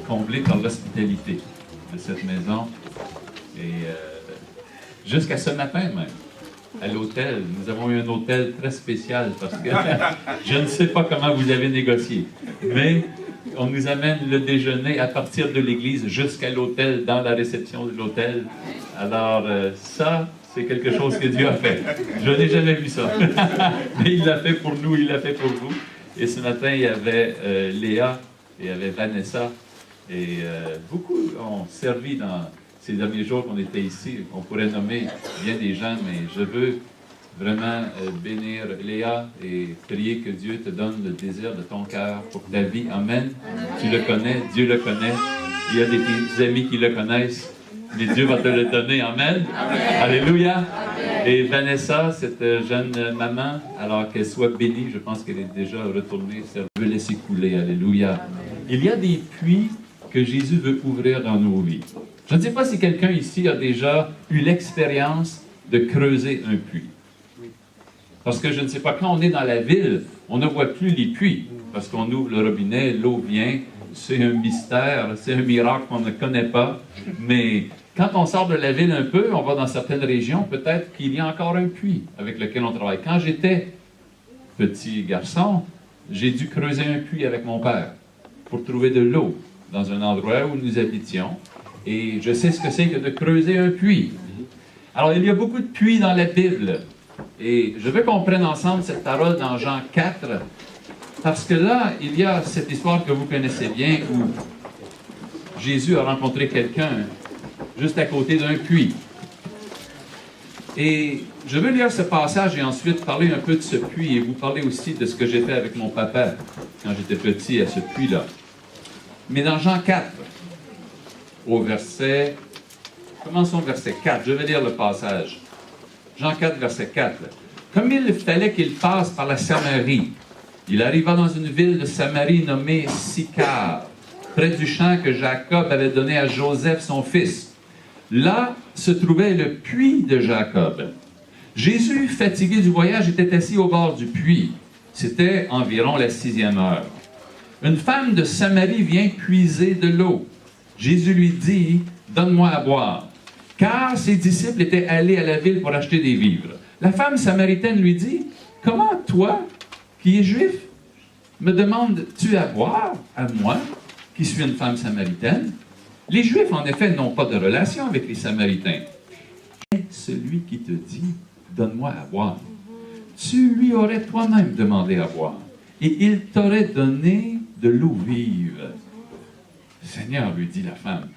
comblés par l'hospitalité de cette maison. Et jusqu'à ce matin même, à l'hôtel, nous avons eu un hôtel très spécial parce que je ne sais pas comment vous avez négocié, mais on nous amène le déjeuner à partir de l'église jusqu'à l'hôtel, dans la réception de l'hôtel. Alors ça, c'est quelque chose que Dieu a fait. Je n'ai jamais vu ça. Mais il l'a fait pour nous, il l'a fait pour vous. Et ce matin, il y avait Léa, et il y avait Vanessa, et beaucoup ont servi dans ces derniers jours qu'on était ici. On pourrait nommer bien des gens, mais je veux vraiment bénir Léa et prier que Dieu te donne le désir de ton cœur pour ta vie. Amen. Tu le connais, Dieu le connaît. Il y a des amis qui le connaissent, mais Dieu va te le donner. Amen. Amen. Alléluia. Amen. Et Vanessa, cette jeune maman, alors qu'elle soit bénie, je pense qu'elle est déjà retournée. Ça veut laisser couler. Alléluia. Amen. Il y a des puits que Jésus veut ouvrir dans nos vies. Je ne sais pas si quelqu'un ici a déjà eu l'expérience de creuser un puits. Parce que je ne sais pas, quand on est dans la ville, on ne voit plus les puits. Parce qu'on ouvre le robinet, l'eau vient. C'est un mystère, c'est un miracle qu'on ne connaît pas. Mais quand on sort de la ville un peu, on va dans certaines régions, peut-être qu'il y a encore un puits avec lequel on travaille. Quand j'étais petit garçon, j'ai dû creuser un puits avec mon père pour trouver de l'eau dans un endroit où nous habitions. Et je sais ce que c'est que de creuser un puits. Alors, il y a beaucoup de puits dans la Bible. Et je veux qu'on prenne ensemble cette parole dans Jean 4, parce que là, il y a cette histoire que vous connaissez bien, où Jésus a rencontré quelqu'un juste à côté d'un puits. Et je veux lire ce passage et ensuite parler un peu de ce puits et vous parler aussi de ce que j'ai fait avec mon papa quand j'étais petit à ce puits-là. Mais dans Jean 4, au verset... Commençons verset 4. Je vais lire le passage. Jean 4, verset 4. Comme il fallait qu'il passe par la Samarie, il arriva dans une ville de Samarie nommée Sychar, près du champ que Jacob avait donné à Joseph, son fils. Là se trouvait le puits de Jacob. Jésus, fatigué du voyage, était assis au bord du puits. C'était environ la 6e heure. Une femme de Samarie vient puiser de l'eau. Jésus lui dit, « Donne-moi à boire. » Car ses disciples étaient allés à la ville pour acheter des vivres. La femme samaritaine lui dit, « Comment toi, qui es juif, me demandes-tu à boire, à moi, qui suis une femme samaritaine? » Les Juifs, en effet, n'ont pas de relation avec les Samaritains. Mais celui qui te dit, « Donne-moi à boire », tu lui aurais toi-même demandé à boire, et il t'aurait donné de l'eau vive. « Seigneur, lui dit la femme,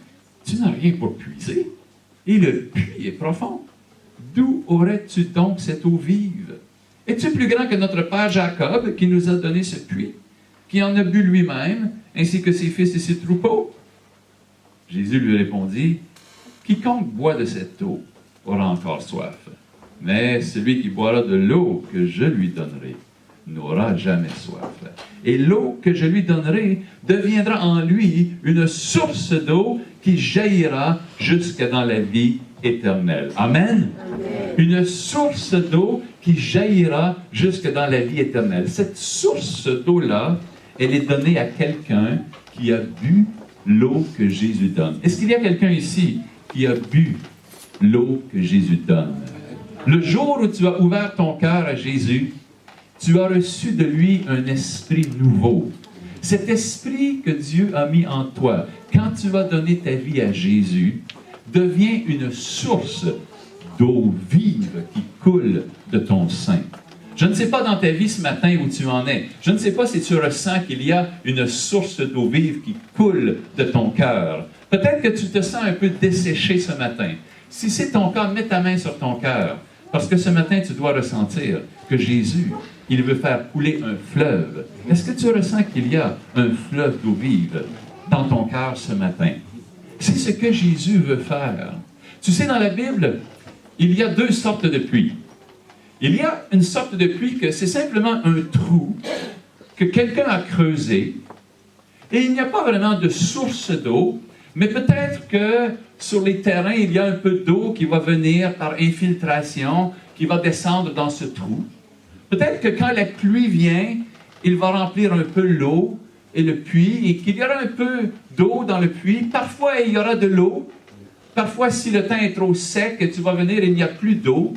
tu n'as rien pour puiser, et le puits est profond. D'où aurais-tu donc cette eau vive? Es-tu plus grand que notre père Jacob, qui nous a donné ce puits, qui en a bu lui-même, ainsi que ses fils et ses troupeaux? » Jésus lui répondit, « Quiconque boit de cette eau aura encore soif, mais celui qui boira de l'eau que je lui donnerai n'aura jamais soif. Et l'eau que je lui donnerai deviendra en lui une source d'eau qui jaillira jusque dans la vie éternelle. » Amen. Amen. Une source d'eau qui jaillira jusque dans la vie éternelle. Cette source d'eau-là, elle est donnée à quelqu'un qui a bu l'eau que Jésus donne. Est-ce qu'il y a quelqu'un ici qui a bu l'eau que Jésus donne? Le jour où tu as ouvert ton cœur à Jésus, tu as reçu de lui un esprit nouveau. Cet esprit que Dieu a mis en toi, quand tu vas donner ta vie à Jésus, devient une source d'eau vive qui coule de ton sein. Je ne sais pas dans ta vie ce matin où tu en es. Je ne sais pas si tu ressens qu'il y a une source d'eau vive qui coule de ton cœur. Peut-être que tu te sens un peu desséché ce matin. Si c'est ton cas, mets ta main sur ton cœur. Parce que ce matin, tu dois ressentir que Jésus, il veut faire couler un fleuve. Est-ce que tu ressens qu'il y a un fleuve d'eau vive dans ton cœur ce matin? C'est ce que Jésus veut faire. Tu sais, dans la Bible, il y a deux sortes de puits. Il y a une sorte de puits que c'est simplement un trou que quelqu'un a creusé et il n'y a pas vraiment de source d'eau, mais peut-être que sur les terrains, il y a un peu d'eau qui va venir par infiltration, qui va descendre dans ce trou. Peut-être que quand la pluie vient, il va remplir un peu l'eau et le puits et qu'il y aura un peu d'eau dans le puits. Parfois, il y aura de l'eau. Parfois, si le temps est trop sec, tu vas venir et il n'y a plus d'eau.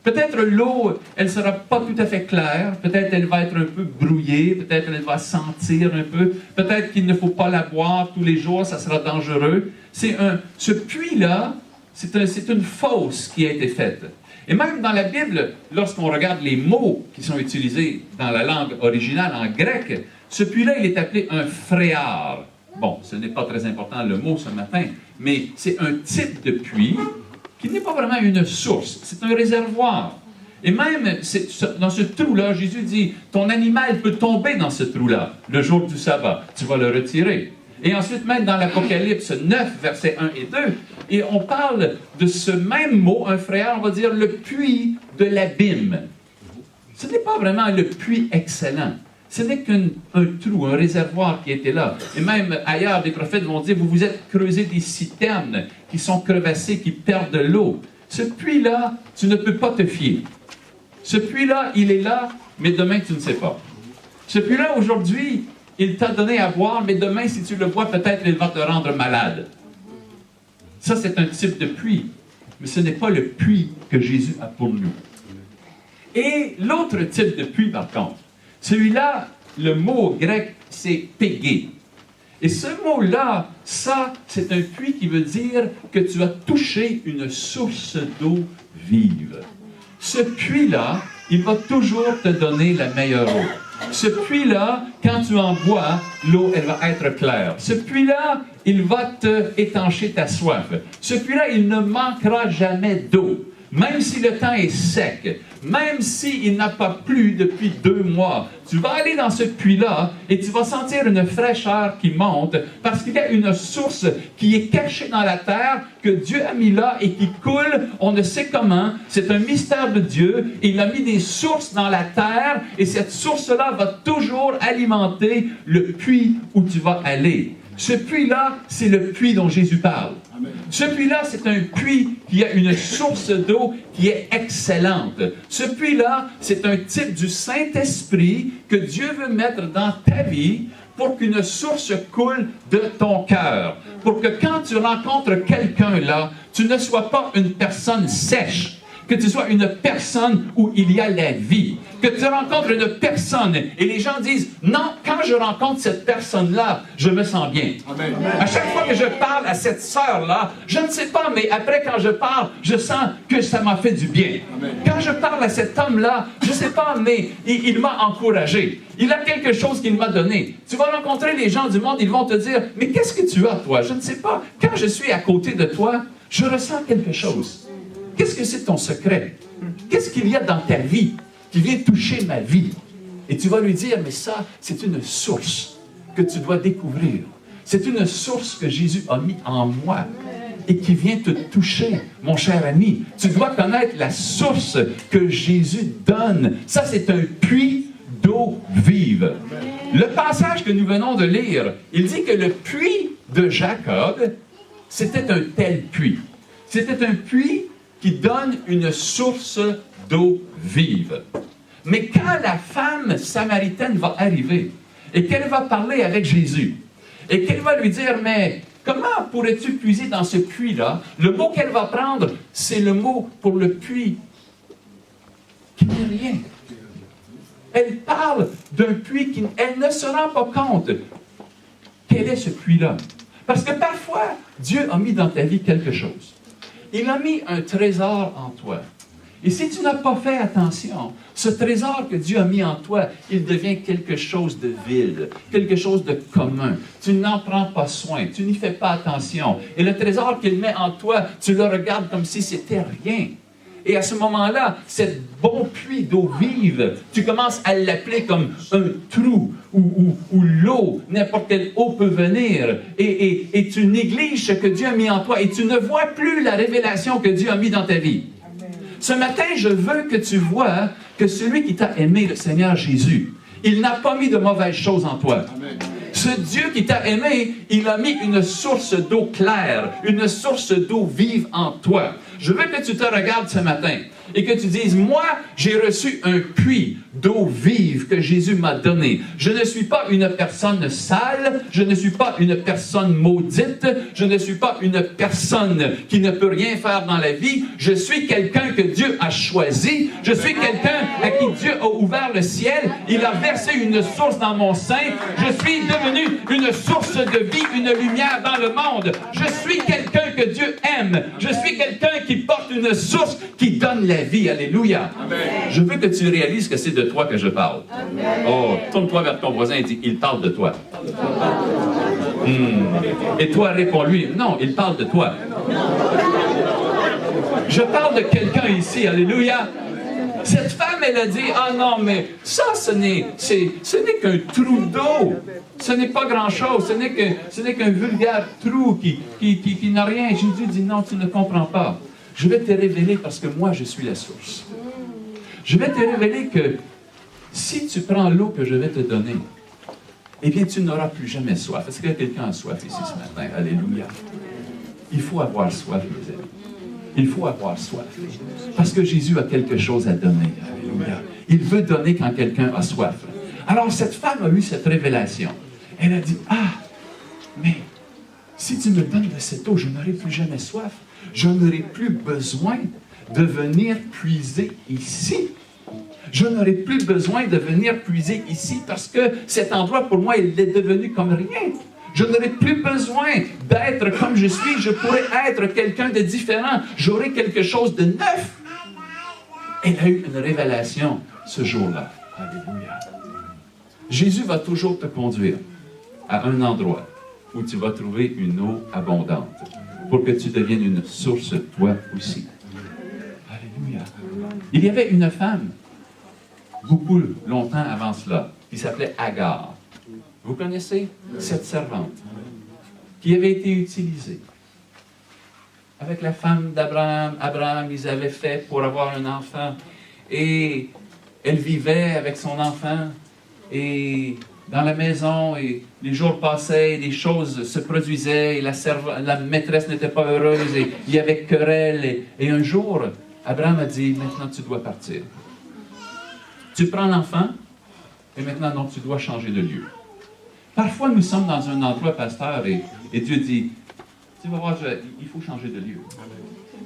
Peut-être l'eau, elle ne sera pas tout à fait claire. Peut-être elle va être un peu brouillée. Peut-être elle va sentir un peu. Peut-être qu'il ne faut pas la boire tous les jours, ça sera dangereux. Ce puits-là, c'est une fosse qui a été faite. Et même dans la Bible, lorsqu'on regarde les mots qui sont utilisés dans la langue originale en grec, ce puits-là, il est appelé un phréar. Bon, ce n'est pas très important le mot ce matin, mais c'est un type de puits qui n'est pas vraiment une source, c'est un réservoir. Et même dans ce trou-là, Jésus dit, ton animal peut tomber dans ce trou-là le jour du sabbat, tu vas le retirer. Et ensuite, même dans l'Apocalypse 9, versets 1 et 2, et on parle de ce même mot, un frère, on va dire le puits de l'abîme. Ce n'est pas vraiment le puits excellent. Ce n'est qu'un trou, un réservoir qui était là. Et même ailleurs, des prophètes vont dire, vous vous êtes creusé des citernes qui sont crevassées, qui perdent de l'eau. Ce puits-là, tu ne peux pas te fier. Ce puits-là, il est là, mais demain, tu ne sais pas. Ce puits-là, aujourd'hui, il t'a donné à boire, mais demain, si tu le bois, peut-être il va te rendre malade. Ça, c'est un type de puits. Mais ce n'est pas le puits que Jésus a pour nous. Et l'autre type de puits, par contre, celui-là, le mot grec, c'est pégé. Et ce mot-là, ça, c'est un puits qui veut dire que tu as touché une source d'eau vive. Ce puits-là, il va toujours te donner la meilleure eau. Ce puits-là, quand tu en bois, l'eau, elle va être claire. Ce puits-là, il va te étancher ta soif. Ce puits-là, il ne manquera jamais d'eau. Même si le temps est sec, même s'il n'a pas plu depuis 2 mois, tu vas aller dans ce puits-là et tu vas sentir une fraîcheur qui monte parce qu'il y a une source qui est cachée dans la terre que Dieu a mis là et qui coule, on ne sait comment. C'est un mystère de Dieu. Il a mis des sources dans la terre et cette source-là va toujours alimenter le puits où tu vas aller. Ce puits-là, c'est le puits dont Jésus parle. Amen. Ce puits-là, c'est un puits qui a une source d'eau qui est excellente. Ce puits-là, c'est un type du Saint-Esprit que Dieu veut mettre dans ta vie pour qu'une source coule de ton cœur. Pour que quand tu rencontres quelqu'un là, tu ne sois pas une personne sèche. Que tu sois une personne où il y a la vie. Que tu rencontres une personne et les gens disent, non, quand je rencontre cette personne-là, je me sens bien. Amen. À chaque fois que je parle à cette sœur-là, je ne sais pas, mais après quand je parle, je sens que ça m'a fait du bien. Amen. Quand je parle à cet homme-là, je ne sais pas, mais il m'a encouragé. Il a quelque chose qu'il m'a donné. Tu vas rencontrer les gens du monde, ils vont te dire, mais qu'est-ce que tu as, toi? Je ne sais pas. Quand je suis à côté de toi, je ressens quelque chose. Qu'est-ce que c'est ton secret? Qu'est-ce qu'il y a dans ta vie qui vient toucher ma vie? Et tu vas lui dire, mais ça, c'est une source que tu dois découvrir. C'est une source que Jésus a mis en moi et qui vient te toucher, mon cher ami. Tu dois connaître la source que Jésus donne. Ça, c'est un puits d'eau vive. Le passage que nous venons de lire, il dit que le puits de Jacob, c'était un tel puits. C'était un puits qui donne une source d'eau vive. Mais quand la femme samaritaine va arriver et qu'elle va parler avec Jésus et qu'elle va lui dire, mais comment pourrais-tu puiser dans ce puits-là? Le mot qu'elle va prendre, c'est le mot pour le puits qui n'est rien. Elle parle d'un puits elle ne se rend pas compte. Quel est ce puits-là? Parce que parfois, Dieu a mis dans ta vie quelque chose. Il a mis un trésor en toi. Et si tu n'as pas fait attention, ce trésor que Dieu a mis en toi, il devient quelque chose de vide, quelque chose de commun. Tu n'en prends pas soin, tu n'y fais pas attention. Et le trésor qu'il met en toi, tu le regardes comme si c'était rien. Et à ce moment-là, cet bon puits d'eau vive, tu commences à l'appeler comme un trou où l'eau, n'importe quelle eau peut venir. Et tu négliges ce que Dieu a mis en toi et tu ne vois plus la révélation que Dieu a mis dans ta vie. Amen. Ce matin, je veux que tu vois que celui qui t'a aimé, le Seigneur Jésus, il n'a pas mis de mauvaises choses en toi. Amen. Ce Dieu qui t'a aimé, il a mis une source d'eau claire, une source d'eau vive en toi. Je veux que tu te regardes ce matin. et que tu dises, moi, j'ai reçu un puits d'eau vive que Jésus m'a donné. Je ne suis pas une personne sale, je ne suis pas une personne maudite, je ne suis pas une personne qui ne peut rien faire dans la vie. Je suis quelqu'un que Dieu a choisi. Je suis quelqu'un à qui Dieu a ouvert le ciel. Il a versé une source dans mon sein. Je suis devenu une source de vie, une lumière dans le monde. Je suis quelqu'un que Dieu aime. Je suis quelqu'un qui porte une source qui donne la vie. Alléluia. Amen. Je veux que tu réalises que c'est de toi que je parle. Amen. Oh, tourne-toi vers ton voisin et dis, il parle de toi. Et toi, réponds-lui, non, il parle de toi. Je parle de quelqu'un ici. Alléluia. Cette femme, elle a dit, ah non, mais ça, ce n'est qu'un trou d'eau. Ce n'est pas grand-chose. Ce n'est qu'un vulgaire trou qui n'a rien. Jésus dit, non, tu ne comprends pas. Je vais te révéler parce que moi, je suis la source. Je vais te révéler que si tu prends l'eau que je vais te donner, eh bien, tu n'auras plus jamais soif. Est-ce que quelqu'un a soif ici ce matin? Alléluia. Il faut avoir soif, mes amis. Il faut avoir soif. Parce que Jésus a quelque chose à donner. Alléluia. Il veut donner quand quelqu'un a soif. Alors, cette femme a eu cette révélation. Elle a dit, ah, mais si tu me donnes de cette eau, je n'aurai plus jamais soif. Je n'aurai plus besoin de venir puiser ici. Je n'aurai plus besoin de venir puiser ici parce que cet endroit, pour moi, il est devenu comme rien. Je n'aurai plus besoin d'être comme je suis. Je pourrais être quelqu'un de différent. J'aurai quelque chose de neuf. Elle a eu une révélation ce jour-là. Alléluia. Jésus va toujours te conduire à un endroit où tu vas trouver une eau abondante pour que tu deviennes une source, toi aussi. Alléluia. Il y avait une femme, beaucoup longtemps avant cela, qui s'appelait Agar. Vous connaissez cette servante qui avait été utilisée avec la femme d'Abraham. Abraham, ils avaient fait pour avoir un enfant et elle vivait avec son enfant et dans la maison et les jours passaient, les choses se produisaient et la maîtresse n'était pas heureuse et il y avait querelle et un jour, Abraham a dit, maintenant tu dois partir. Tu prends l'enfant et maintenant non, tu dois changer de lieu. Parfois, nous sommes dans un endroit, pasteur, et Dieu dit, tu vas voir, il faut changer de lieu.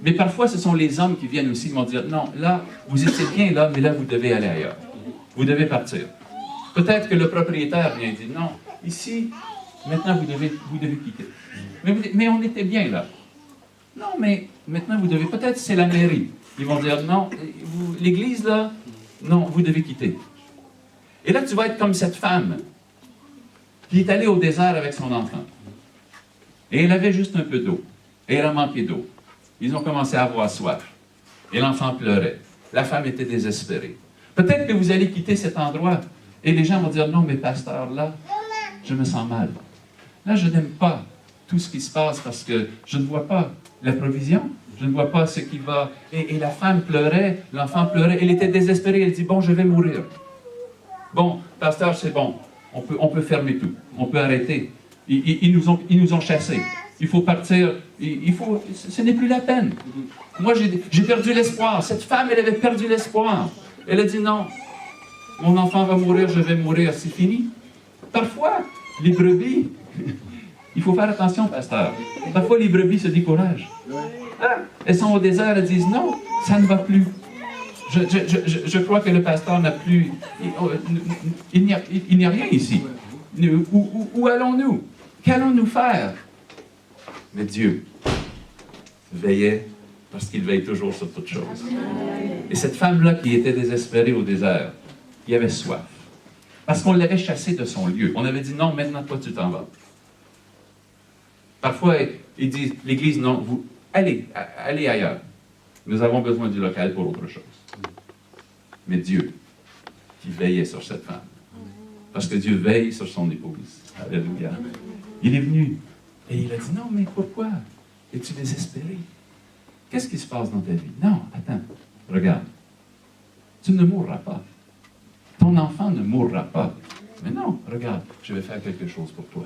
Mais parfois, ce sont les hommes qui viennent aussi, qui vont dire, non, là, vous étiez bien là, mais là, vous devez aller ailleurs. Vous devez partir. Peut-être que le propriétaire vient dire, non, ici, maintenant, vous devez quitter. Mais on était bien là. Non, mais maintenant, vous devez, peut-être c'est la mairie. Ils vont dire, non, l'église, là, non, vous devez quitter. Et là, tu vas être comme cette femme qui est allée au désert avec son enfant. Et elle avait juste un peu d'eau. Et elle a manqué d'eau. Ils ont commencé à avoir soif. Et l'enfant pleurait. La femme était désespérée. Peut-être que vous allez quitter cet endroit et les gens vont dire, non, mais pasteur, là, je me sens mal. Là, je n'aime pas tout ce qui se passe parce que je ne vois pas la provision. Je ne vois pas ce qui va. Et la femme pleurait, l'enfant pleurait. Elle était désespérée. Elle dit, bon, je vais mourir. Bon, pasteur, c'est bon. On peut fermer tout. On peut arrêter. Ils nous ont chassés. Il faut partir. Ce n'est plus la peine. Moi, j'ai perdu l'espoir. Cette femme, elle avait perdu l'espoir. Elle a dit non. Mon enfant va mourir, je vais mourir. C'est fini. Parfois, les brebis, il faut faire attention, pasteur. Parfois, les brebis se découragent. Elles sont au désert, elles disent non, ça ne va plus. Je crois que le pasteur n'a plus... Il n'y a rien ici. Où allons-nous? Qu'allons-nous faire? Mais Dieu veillait parce qu'il veille toujours sur toutes choses. Et cette femme-là qui était désespérée au désert, qui avait soif, parce qu'on l'avait chassée de son lieu. On avait dit non, maintenant toi tu t'en vas. Parfois, ils disent, l'Église, non, vous allez ailleurs. Nous avons besoin du local pour autre chose. Mais Dieu, qui veillait sur cette femme. Parce que Dieu veille sur son épouse. Alléluia. Il est venu et il a dit, non, mais pourquoi es-tu désespéré? Qu'est-ce qui se passe dans ta vie? Non, attends, regarde. Tu ne mourras pas. Ton enfant ne mourra pas. Mais non, regarde, je vais faire quelque chose pour toi.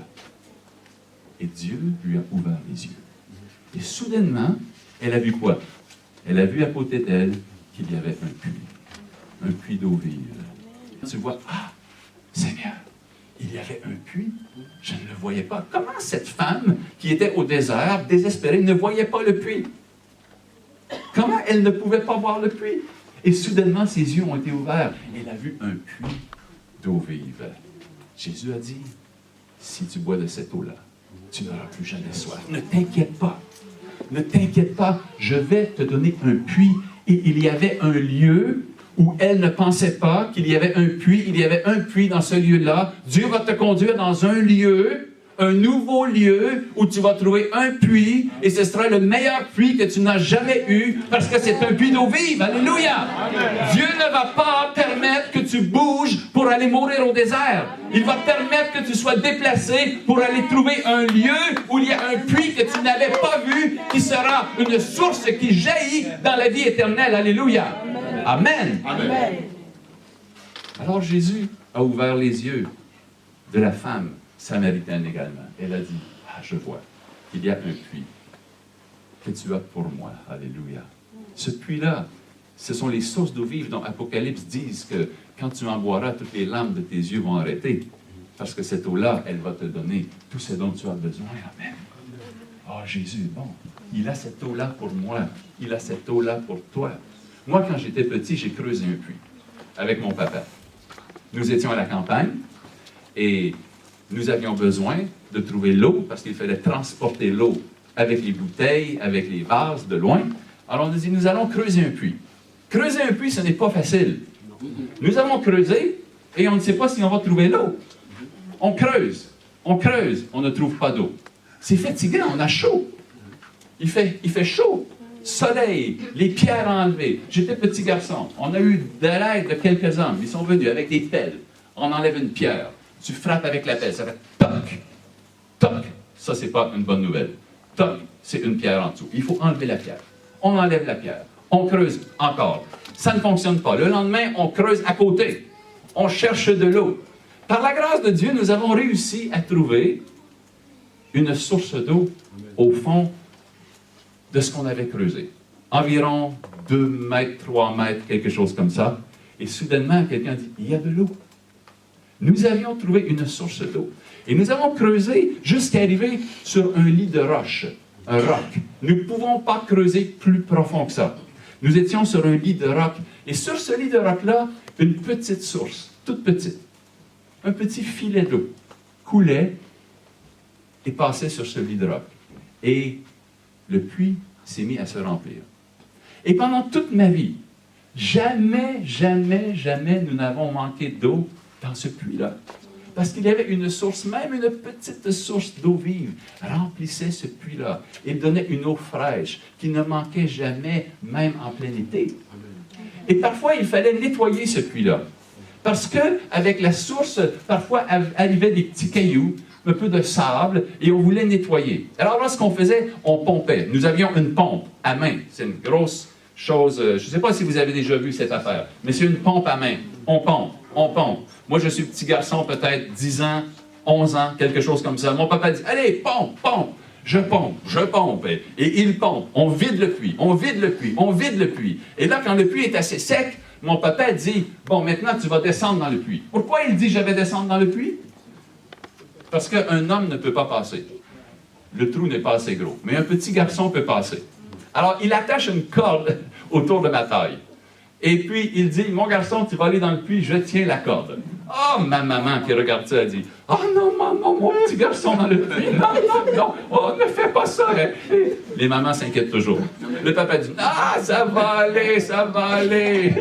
Et Dieu lui a ouvert les yeux. Et soudainement, elle a vu quoi? Elle a vu à côté d'elle qu'il y avait un puits d'eau vive. Tu vois, ah, Seigneur, il y avait un puits, je ne le voyais pas. Comment cette femme qui était au désert, désespérée, ne voyait pas le puits? Comment elle ne pouvait pas voir le puits? Et soudainement, ses yeux ont été ouverts. Elle a vu un puits d'eau vive. Jésus a dit, si tu bois de cette eau-là, tu n'auras plus jamais soif. Ne t'inquiète pas. Ne t'inquiète pas, je vais te donner un puits. Et il y avait un lieu où elle ne pensait pas qu'il y avait un puits. Il y avait un puits dans ce lieu-là. Dieu va te conduire dans un lieu, un nouveau lieu où tu vas trouver un puits et ce sera le meilleur puits que tu n'as jamais eu parce que c'est un puits d'eau vive. Alléluia! Amen. Dieu ne va pas permettre que tu bouges pour aller mourir au désert. Il va permettre que tu sois déplacé pour aller trouver un lieu où il y a un puits que tu n'avais pas vu qui sera une source qui jaillit dans la vie éternelle. Alléluia! Amen. Amen. Alors Jésus a ouvert les yeux de la femme samaritaine également. Elle a dit, ah, je vois, il y a un puits que tu as pour moi. Alléluia. Ce puits-là, ce sont les sources d'eau vive dont Apocalypse disent que quand tu en boiras, toutes les larmes de tes yeux vont arrêter. Parce que cette eau-là, elle va te donner tout ce dont tu as besoin. Amen. Oh, Jésus est bon. Il a cette eau-là pour moi. Il a cette eau-là pour toi. Moi, quand j'étais petit, j'ai creusé un puits avec mon papa. Nous étions à la campagne et nous avions besoin de trouver l'eau parce qu'il fallait transporter l'eau avec les bouteilles, avec les vases de loin. Alors on a dit, nous allons creuser un puits. Creuser un puits, ce n'est pas facile. Nous avons creusé et on ne sait pas si on va trouver l'eau. On creuse, on ne trouve pas d'eau. C'est fatigant, on a chaud. Il fait chaud. Soleil, les pierres enlevées. J'étais petit garçon. On a eu de l'aide de quelques hommes. Ils sont venus avec des pelles. On enlève une pierre. Tu frappes avec la pelle, ça fait toc, toc. Ça, c'est pas une bonne nouvelle. Toc, c'est une pierre en dessous. Il faut enlever la pierre. On enlève la pierre. On creuse encore. Ça ne fonctionne pas. Le lendemain, on creuse à côté. On cherche de l'eau. Par la grâce de Dieu, nous avons réussi à trouver une source d'eau au fond de ce qu'on avait creusé. Environ 2 mètres, 3 mètres, quelque chose comme ça. Et soudainement, quelqu'un dit, il y a de l'eau. Nous avions trouvé une source d'eau. Et nous avons creusé jusqu'à arriver sur un lit de roche, un roc. Nous ne pouvons pas creuser plus profond que ça. Nous étions sur un lit de roc. Et sur ce lit de roc-là, une petite source, toute petite, un petit filet d'eau coulait et passait sur ce lit de roc. Et le puits s'est mis à se remplir. Et pendant toute ma vie, jamais, jamais, jamais nous n'avons manqué d'eau dans ce puits-là. Parce qu'il y avait une source, même une petite source d'eau vive, remplissait ce puits-là. Il donnait une eau fraîche qui ne manquait jamais, même en plein été. Et parfois, il fallait nettoyer ce puits-là. Parce qu'avec la source, parfois arrivaient des petits cailloux, un peu de sable, et on voulait nettoyer. Alors là, ce qu'on faisait, on pompait. Nous avions une pompe à main. C'est une grosse chose, je ne sais pas si vous avez déjà vu cette affaire, mais c'est une pompe à main. On pompe, on pompe. Moi, je suis petit garçon, peut-être 10 ans, 11 ans, quelque chose comme ça. Mon papa dit, allez, pompe, pompe. Je pompe. Et il pompe. On vide le puits, on vide le puits, on vide le puits. Et là, quand le puits est assez sec, mon papa dit, bon, maintenant, tu vas descendre dans le puits. Pourquoi il dit, je vais descendre dans le puits? Parce qu'un homme ne peut pas passer. Le trou n'est pas assez gros. Mais un petit garçon peut passer. Alors, il attache une corde autour de ma taille. Et puis, il dit, mon garçon, tu vas aller dans le puits, je tiens la corde. Oh, ma maman qui regarde ça, elle dit, oh non, maman, mon petit garçon dans le puits, non, oh, ne fais pas ça. Les mamans s'inquiètent toujours. Le papa dit, ah, ça va aller.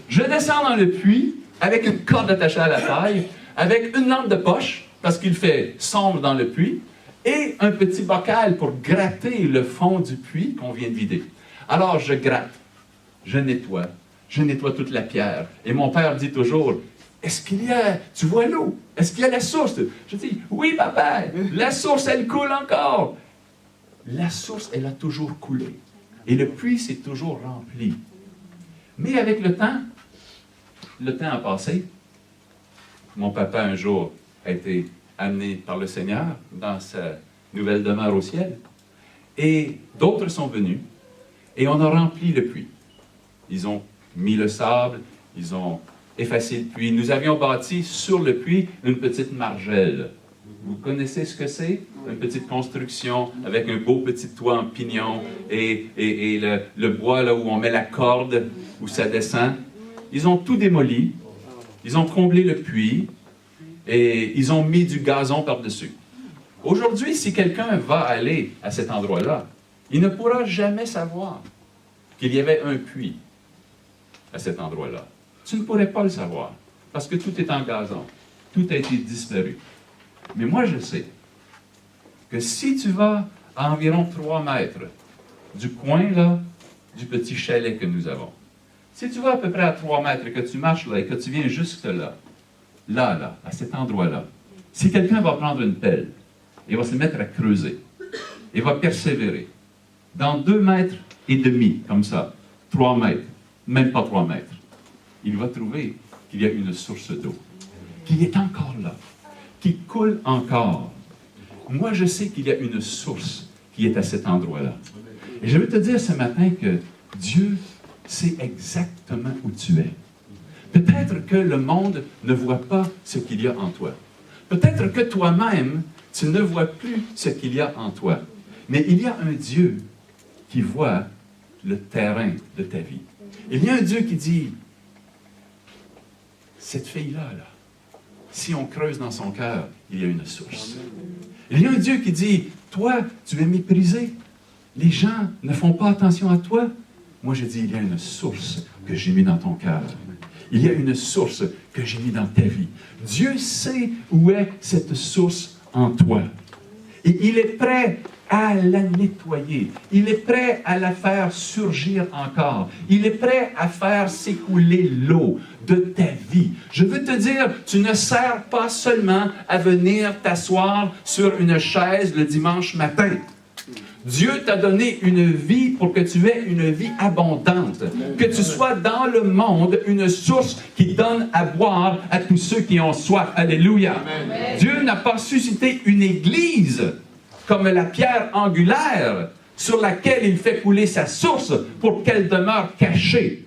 Je descends dans le puits avec une corde attachée à la taille, avec une lampe de poche, parce qu'il fait sombre dans le puits, et un petit bocal pour gratter le fond du puits qu'on vient de vider. Alors, je gratte, je nettoie toute la pierre. Et mon père dit toujours, est-ce qu'il y a, tu vois l'eau? Est-ce qu'il y a la source? Je dis, oui, papa, la source, elle coule encore. La source, elle a toujours coulé. Et le puits s'est toujours rempli. Mais avec le temps a passé. Mon papa, un jour, a été amené par le Seigneur dans sa nouvelle demeure au ciel. Et d'autres sont venus. et on a rempli le puits. Ils ont mis le sable, ils ont effacé le puits. Nous avions bâti sur le puits une petite margelle. Vous connaissez ce que c'est? Une petite construction avec un beau petit toit en pignon et le bois là où on met la corde, où ça descend. Ils ont tout démoli, ils ont comblé le puits et ils ont mis du gazon par-dessus. Aujourd'hui, si quelqu'un va aller à cet endroit-là, il ne pourra jamais savoir qu'il y avait un puits à cet endroit-là. Tu ne pourrais pas le savoir, parce que tout est en gazon. Tout a été disparu. Mais moi, je sais que si tu vas à environ 3 mètres du coin, là, du petit chalet que nous avons, si tu vas à peu près à 3 mètres et que tu marches là et que tu viens jusque là, à cet endroit-là, si quelqu'un va prendre une pelle et va se mettre à creuser, et va persévérer, dans 2 mètres et demi, comme ça, 3 mètres, même pas 3 mètres, il va trouver qu'il y a une source d'eau, qui est encore là, qui coule encore. Moi, je sais qu'il y a une source qui est à cet endroit-là. Et je veux te dire ce matin que Dieu sait exactement où tu es. Peut-être que le monde ne voit pas ce qu'il y a en toi. Peut-être que toi-même, tu ne vois plus ce qu'il y a en toi. Mais il y a un Dieu qui voit le terrain de ta vie. Il y a un Dieu qui dit, cette fille-là, là, si on creuse dans son cœur, il y a une source. Il y a un Dieu qui dit, toi, tu es méprisé. Les gens ne font pas attention à toi. Moi, je dis, il y a une source que j'ai mis dans ton cœur. Il y a une source que j'ai mis dans ta vie. Dieu sait où est cette source en toi. Et il est prêt à la nettoyer. Il est prêt à la faire surgir encore. Il est prêt à faire s'écouler l'eau de ta vie. Je veux te dire, tu ne sers pas seulement à venir t'asseoir sur une chaise le dimanche matin. Dieu t'a donné une vie pour que tu aies une vie abondante. Que tu sois dans le monde une source qui donne à boire à tous ceux qui ont soif. Alléluia. Amen. Dieu n'a pas suscité une église comme la pierre angulaire sur laquelle il fait couler sa source pour qu'elle demeure cachée,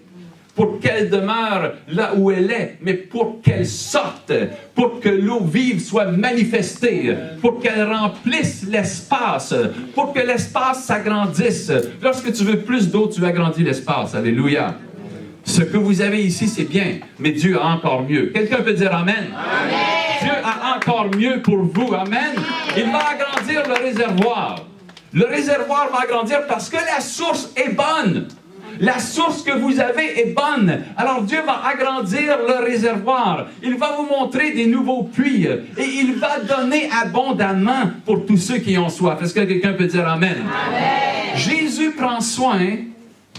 pour qu'elle demeure là où elle est, mais pour qu'elle sorte, pour que l'eau vive soit manifestée, pour qu'elle remplisse l'espace, pour que l'espace s'agrandisse. Lorsque tu veux plus d'eau, tu agrandis l'espace. Alléluia. Ce que vous avez ici, c'est bien, mais Dieu a encore mieux. Quelqu'un peut dire Amen? Amen. Dieu a encore mieux pour vous. Amen. Il va agrandir le réservoir. Le réservoir va agrandir parce que la source est bonne. La source que vous avez est bonne. Alors Dieu va agrandir le réservoir. Il va vous montrer des nouveaux puits. Et il va donner abondamment pour tous ceux qui ont soif. Est-ce que quelqu'un peut dire Amen? Amen. Jésus prend soin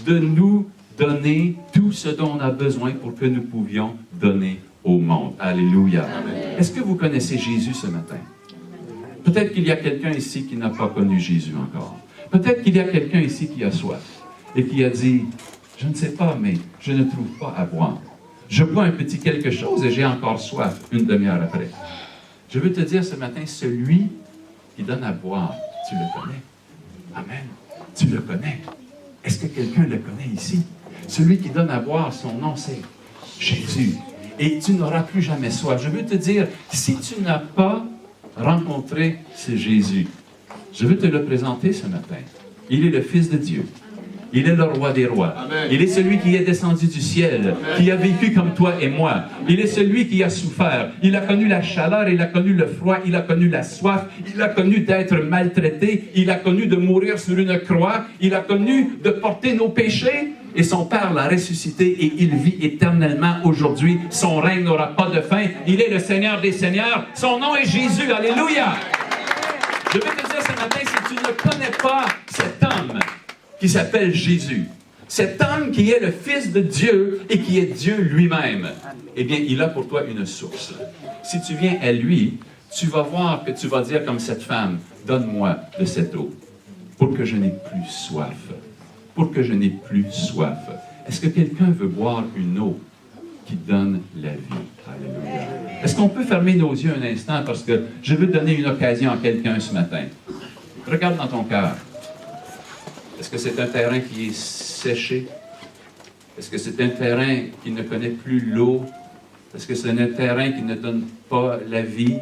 de nous donner tout ce dont on a besoin pour que nous pouvions donner au monde. Alléluia. Amen. Est-ce que vous connaissez Jésus ce matin? Peut-être qu'il y a quelqu'un ici qui n'a pas connu Jésus encore. Peut-être qu'il y a quelqu'un ici qui a soif et qui a dit, je ne sais pas, mais je ne trouve pas à boire. Je bois un petit quelque chose et j'ai encore soif une demi-heure après. Je veux te dire ce matin, celui qui donne à boire, tu le connais. Amen. Tu le connais. Est-ce que quelqu'un le connaît ici? Celui qui donne à boire, son nom, c'est Jésus. Et tu n'auras plus jamais soif. Je veux te dire, si tu n'as pas rencontré ce Jésus, je veux te le présenter ce matin. Il est le Fils de Dieu. Il est le roi des rois. Amen. Il est celui qui est descendu du ciel, Amen. Qui a vécu comme toi et moi. Il est celui qui a souffert. Il a connu la chaleur, il a connu le froid, il a connu la soif, il a connu d'être maltraité, il a connu de mourir sur une croix, il a connu de porter nos péchés. Et son Père l'a ressuscité et il vit éternellement aujourd'hui. Son règne n'aura pas de fin. Il est le Seigneur des Seigneurs. Son nom est Jésus. Alléluia. Je veux te dire ce matin, si tu ne connais pas cet homme qui s'appelle Jésus, cet homme qui est le Fils de Dieu et qui est Dieu lui-même, eh bien, il a pour toi une source. Si tu viens à lui, tu vas voir que tu vas dire comme cette femme, donne-moi de cette eau pour que je n'ai plus soif. Pour que je n'ai plus soif. Est-ce que quelqu'un veut boire une eau qui donne la vie? Alléluia. Est-ce qu'on peut fermer nos yeux un instant parce que je veux donner une occasion à quelqu'un ce matin? Regarde dans ton cœur. Est-ce que c'est un terrain qui est séché? Est-ce que c'est un terrain qui ne connaît plus l'eau? Est-ce que c'est un terrain qui ne donne pas la vie?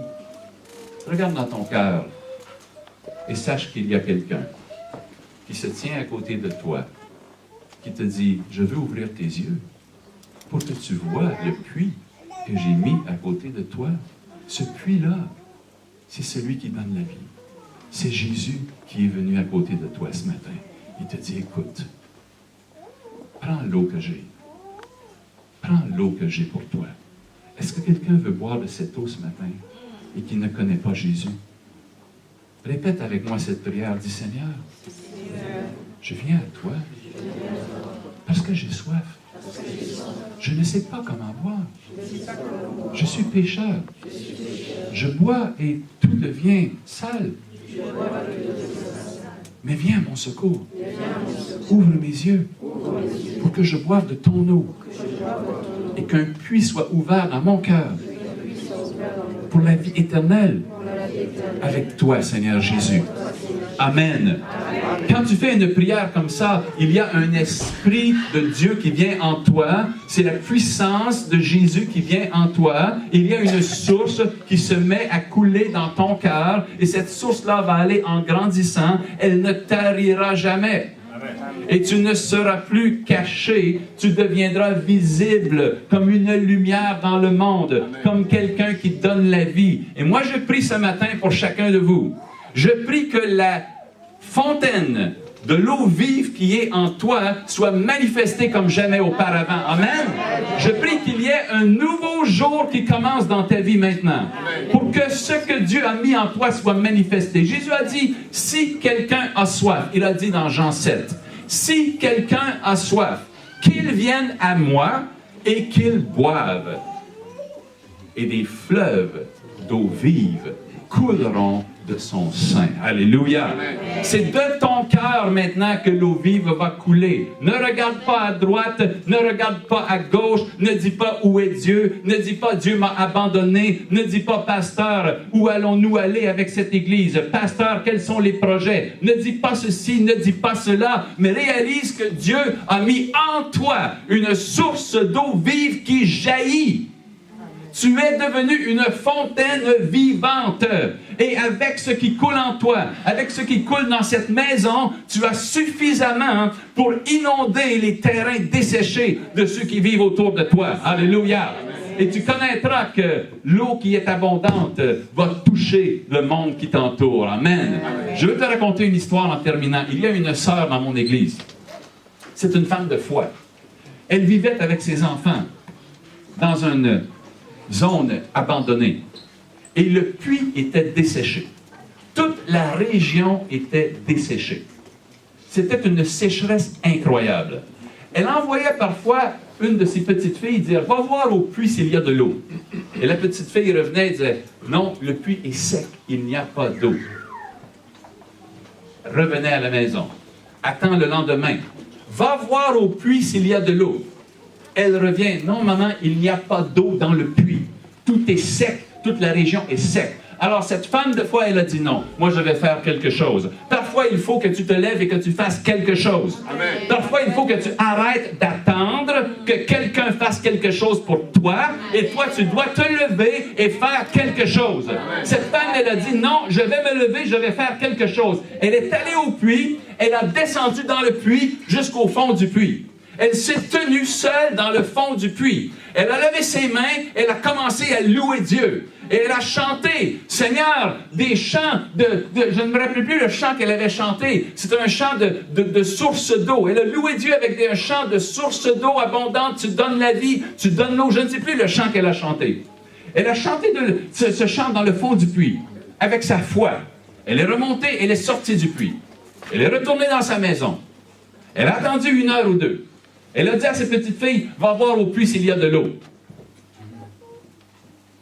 Regarde dans ton cœur et sache qu'il y a quelqu'un qui se tient à côté de toi, qui te dit, je veux ouvrir tes yeux pour que tu vois le puits que j'ai mis à côté de toi. Ce puits-là, c'est celui qui donne la vie. C'est Jésus qui est venu à côté de toi ce matin. Il te dit, écoute, prends l'eau que j'ai. Prends l'eau que j'ai pour toi. Est-ce que quelqu'un veut boire de cette eau ce matin et qui ne connaît pas Jésus? Répète avec moi cette prière. Dis, Seigneur, je viens à toi parce que j'ai soif. Je ne sais pas comment boire. Je suis pécheur. Je bois et tout devient sale. Mais viens à mon secours. Ouvre mes yeux pour que je boive de ton eau et qu'un puits soit ouvert dans mon cœur pour la vie éternelle avec toi, Seigneur Jésus. Amen. Quand tu fais une prière comme ça, il y a un esprit de Dieu qui vient en toi. C'est la puissance de Jésus qui vient en toi. Il y a une source qui se met à couler dans ton cœur. Et cette source-là va aller en grandissant. Elle ne tarira jamais. Et tu ne seras plus caché, tu deviendras visible comme une lumière dans le monde, comme quelqu'un qui donne la vie. Et moi, je prie ce matin pour chacun de vous. Je prie que la fontaine de l'eau vive qui est en toi soit manifestée comme jamais auparavant. Amen. Je prie qu'il y ait un nouveau jour qui commence dans ta vie maintenant, pour que ce que Dieu a mis en toi soit manifesté. Jésus a dit, si quelqu'un a soif, il a dit dans Jean 7, si quelqu'un a soif, qu'il vienne à moi et qu'il boive. Et des fleuves d'eau vive couleront de son sein. Alléluia. C'est de ton cœur maintenant que l'eau vive va couler. Ne regarde pas à droite, ne regarde pas à gauche, ne dis pas où est Dieu, ne dis pas Dieu m'a abandonné, ne dis pas pasteur, où allons-nous aller avec cette église? Pasteur, quels sont les projets? Ne dis pas ceci, ne dis pas cela, mais réalise que Dieu a mis en toi une source d'eau vive qui jaillit. Tu es devenu une fontaine vivante. Et avec ce qui coule en toi, avec ce qui coule dans cette maison, tu as suffisamment pour inonder les terrains desséchés de ceux qui vivent autour de toi. Alléluia. Et tu connaîtras que l'eau qui est abondante va toucher le monde qui t'entoure. Amen. Je veux te raconter une histoire en terminant. Il y a une sœur dans mon église. C'est une femme de foi. Elle vivait avec ses enfants dans une zone abandonnée. Et le puits était desséché. Toute la région était desséchée. C'était une sécheresse incroyable. Elle envoyait parfois une de ses petites filles dire « Va voir au puits s'il y a de l'eau. » Et la petite fille revenait et disait « Non, le puits est sec, il n'y a pas d'eau. » Revenait à la maison. Attends le lendemain. « Va voir au puits s'il y a de l'eau. » Elle revient. « Non, maman, il n'y a pas d'eau dans le puits. Tout est sec. Toute la région est sec. » Alors, cette femme, de foi, elle a dit non. Moi, je vais faire quelque chose. Parfois, il faut que tu te lèves et que tu fasses quelque chose. Amen. Parfois, il faut que tu arrêtes d'attendre que quelqu'un fasse quelque chose pour toi. Et toi, tu dois te lever et faire quelque chose. Amen. Cette femme, elle a dit non, je vais me lever, je vais faire quelque chose. Elle est allée au puits. Elle a descendu dans le puits jusqu'au fond du puits. Elle s'est tenue seule dans le fond du puits. Elle a levé ses mains, elle a commencé à louer Dieu. Et elle a chanté, Seigneur, des chants je ne me rappelle plus le chant qu'elle avait chanté. C'était un chant de source d'eau. Elle a loué Dieu avec un chant de source d'eau abondante. Tu donnes la vie, tu donnes l'eau. Je ne sais plus le chant qu'elle a chanté. Elle a chanté ce chant dans le fond du puits, avec sa foi. Elle est remontée, elle est sortie du puits. Elle est retournée dans sa maison. Elle a attendu 1 heure ou 2. Elle a dit à ses petites filles, va voir au puits s'il y a de l'eau.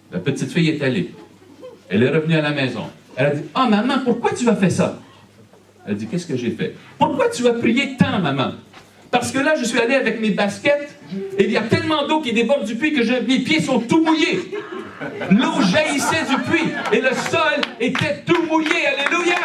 La petite fille est allée. Elle est revenue à la maison. Elle a dit, ah maman, pourquoi tu as fait ça? Elle a dit, qu'est-ce que j'ai fait? Pourquoi tu as prié tant, maman? Parce que là, je suis allé avec mes baskets et il y a tellement d'eau qui déborde du puits que mes pieds sont tout mouillés. L'eau jaillissait du puits et le sol était tout mouillé. Alléluia!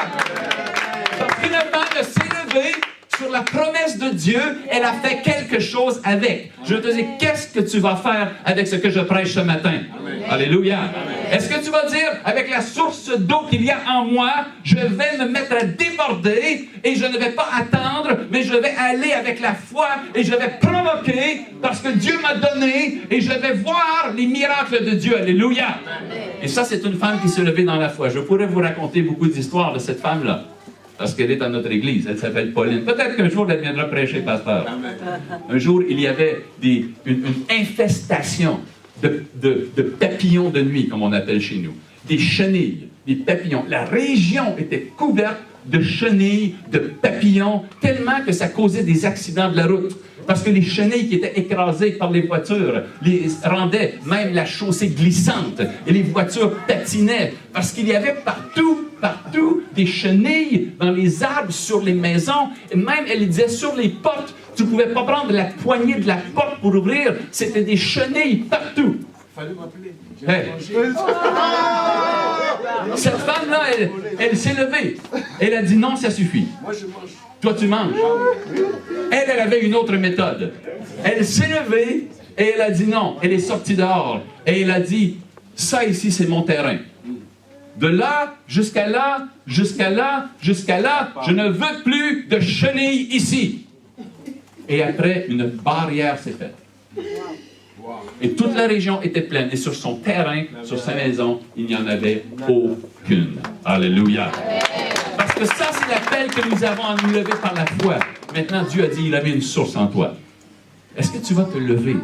Parce qu'une femme s'est levée sur la promesse de Dieu, elle a fait quelque chose avec. Je te dis, qu'est-ce que tu vas faire avec ce que je prêche ce matin? Amen. Alléluia. Amen. Est-ce que tu vas dire, avec la source d'eau qu'il y a en moi, je vais me mettre à déborder et je ne vais pas attendre, mais je vais aller avec la foi et je vais provoquer parce que Dieu m'a donné et je vais voir les miracles de Dieu. Alléluia. Amen. Et ça, c'est une femme qui s'est levée dans la foi. Je pourrais vous raconter beaucoup d'histoires de cette femme-là. Parce qu'elle est à notre église, elle s'appelle Pauline. Peut-être qu'un jour, elle viendra prêcher, pasteur. Amen. Un jour, il y avait une infestation de papillons de nuit, comme on appelle chez nous. Des chenilles, des papillons. La région était couverte de chenilles, de papillons, tellement que ça causait des accidents de la route. Parce que les chenilles qui étaient écrasées par les voitures les rendaient même la chaussée glissante. Et les voitures patinaient. Parce qu'il y avait partout des chenilles dans les arbres, sur les maisons. Et même, elle disait, sur les portes, tu ne pouvais pas prendre la poignée de la porte pour ouvrir. C'était des chenilles partout. Il fallait m'appeler. Hey. Cette femme-là, elle s'est levée. Elle a dit, non, ça suffit. Moi, je mange. Toi, tu manges. Elle avait une autre méthode. Elle s'est levée et elle a dit non. Elle est sortie dehors et elle a dit, ça ici, c'est mon terrain. De là, jusqu'à là, jusqu'à là, jusqu'à là, je ne veux plus de chenilles ici. Et après, une barrière s'est faite. Et toute la région était pleine. Et sur son terrain, sur sa maison, il n'y en avait aucune. Alléluia. Parce que ça, c'est l'appel que nous avons à nous lever par la foi. Maintenant, Dieu a dit, il a mis une source en toi. Est-ce que tu vas te lever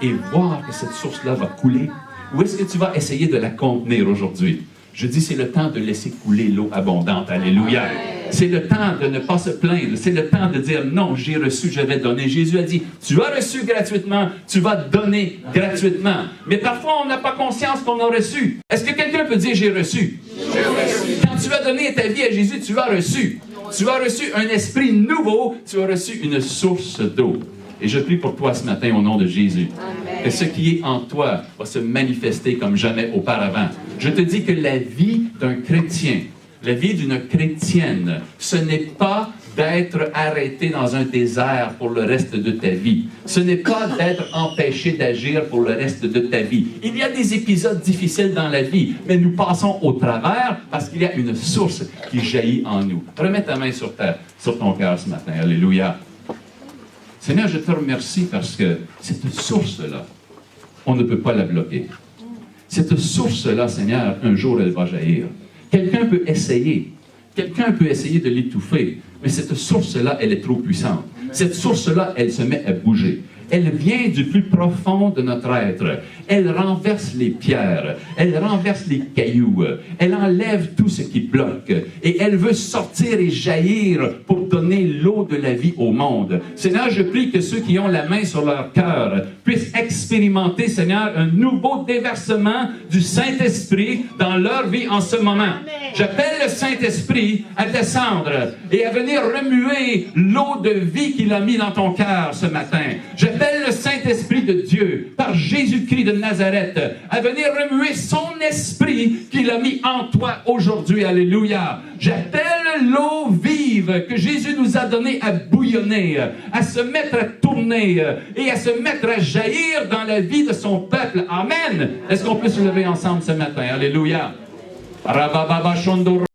et voir que cette source-là va couler? Ou est-ce que tu vas essayer de la contenir aujourd'hui? Je dis, c'est le temps de laisser couler l'eau abondante. Alléluia. C'est le temps de ne pas se plaindre. C'est le temps de dire, non, j'ai reçu, je vais donner. Jésus a dit, tu as reçu gratuitement, tu vas donner gratuitement. Mais parfois, on n'a pas conscience qu'on a reçu. Est-ce que quelqu'un peut dire, j'ai reçu? J'ai reçu. Quand tu as donné ta vie à Jésus, tu as reçu. Tu as reçu un esprit nouveau, tu as reçu une source d'eau. Et je prie pour toi ce matin au nom de Jésus. Amen. Que ce qui est en toi va se manifester comme jamais auparavant. Je te dis que la vie d'un chrétien, la vie d'une chrétienne, ce n'est pas d'être arrêté dans un désert pour le reste de ta vie. Ce n'est pas d'être empêché d'agir pour le reste de ta vie. Il y a des épisodes difficiles dans la vie, mais nous passons au travers parce qu'il y a une source qui jaillit en nous. Remets ta main sur ton cœur ce matin. Alléluia. Seigneur, je te remercie parce que cette source-là, on ne peut pas la bloquer. Cette source-là, Seigneur, un jour, elle va jaillir. Quelqu'un peut essayer de l'étouffer, mais cette source-là, elle est trop puissante. Cette source-là, elle se met à bouger. Elle vient du plus profond de notre être. Elle renverse les pierres, elle renverse les cailloux, elle enlève tout ce qui bloque et elle veut sortir et jaillir pour donner l'eau de la vie au monde. Seigneur, je prie que ceux qui ont la main sur leur cœur puissent expérimenter, Seigneur, un nouveau déversement du Saint-Esprit dans leur vie en ce moment. J'appelle le Saint-Esprit à descendre et à venir remuer l'eau de vie qu'il a mis dans ton cœur ce matin. J'appelle le Saint-Esprit de Dieu, par Jésus-Christ de Nazareth, à venir remuer son esprit qu'il a mis en toi aujourd'hui. Alléluia. J'appelle l'eau vive que Jésus nous a donnée à bouillonner, à se mettre à tourner et à se mettre à jaillir dans la vie de son peuple. Amen. Est-ce qu'on peut se lever ensemble ce matin? Alléluia.